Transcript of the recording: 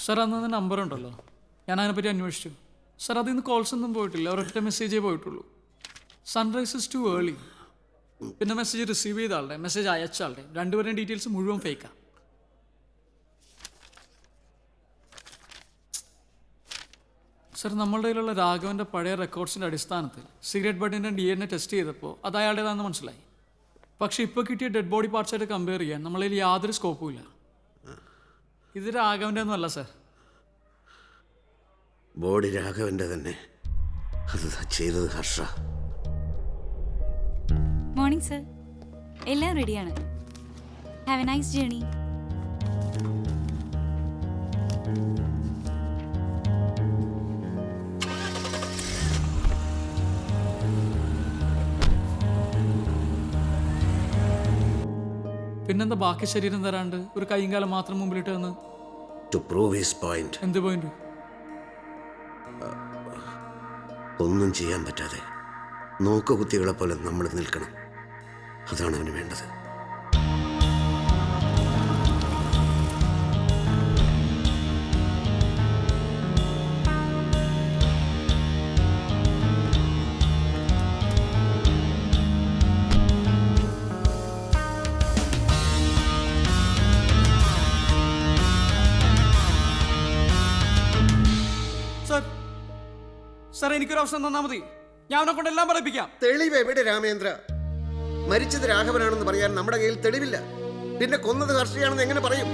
Sir അന്ന് number ഉണ്ടല്ലോ, ഞാൻ അതിനെപ്പറ്റി അന്വേഷിച്ചു. സാർ അതിൽ നിന്ന് കോൾസ് ഒന്നും പോയിട്ടില്ല, ഒരൊറ്റ മെസ്സേജേ പോയിട്ടുള്ളൂ. Sunrise is too early. പിന്നെ മെസ്സേജ് റിസീവ് ചെയ്ത ആളുടെ, മെസ്സേജ് അയച്ച ആളുടെ രണ്ടുപേരുടെയും ഡീറ്റെയിൽസ് മുഴുവൻ ഫേക്കാണ്. സർ, നമ്മളുടെ കയ്യിലുള്ള രാഘവൻ്റെ പഴയ റെക്കോർഡ്സിൻ്റെ അടിസ്ഥാനത്തിൽ സിഗരറ്റ് ബഡിൻ്റെ DNA ടെസ്റ്റ് ചെയ്തപ്പോൾ അത് അയാളുടേതാണെന്ന് മനസ്സിലായി. പക്ഷെ ഇപ്പോൾ കിട്ടിയ ഡെഡ് ബോഡി പാർട്സായിട്ട് കമ്പയർ ചെയ്യാൻ നമ്മളതിൽ യാതൊരു സ്കോപ്പും ഇല്ല. ഇത് രാഘവൻ്റെ ഒന്നും അല്ല സർ. ബോഡി രാഘവൻ്റെ തന്നെ, അത് ചെയ്തത് ഹർഷ. മോർണിംഗ് സർ, എല്ലാം റെഡിയാണ്. Have A nice journey. പിന്നെന്താ ബാക്കി ശരീരം തരാണ്ട് ഒരു കൈയും കാലം മാത്രം മുമ്പിലിട്ട് വന്ന്? To prove his point. എന്ത് പോയിന്റ്? ഒന്നും ചെയ്യാൻ പറ്റാതെ നോക്കുകുത്തികളെ പോലെ നമ്മൾ നിൽക്കണം. അതാണ് അവന് വേണ്ടത്. സാർ, എനിക്കൊരു അവസരം തന്നാൽ മതി, ഞാൻ അവനെ കൊണ്ട് എല്ലാം പറയിപ്പിക്കാം. തെളിവ് എവിടെ രാമേന്ദ്ര? മരിച്ചത് രാഘവനാണെന്ന് പറയാൻ നമ്മുടെ കയ്യിൽ തെളിവില്ല. പിന്നെ കൊന്നത് ഹർഷയാണെന്ന് എങ്ങനെ പറയും?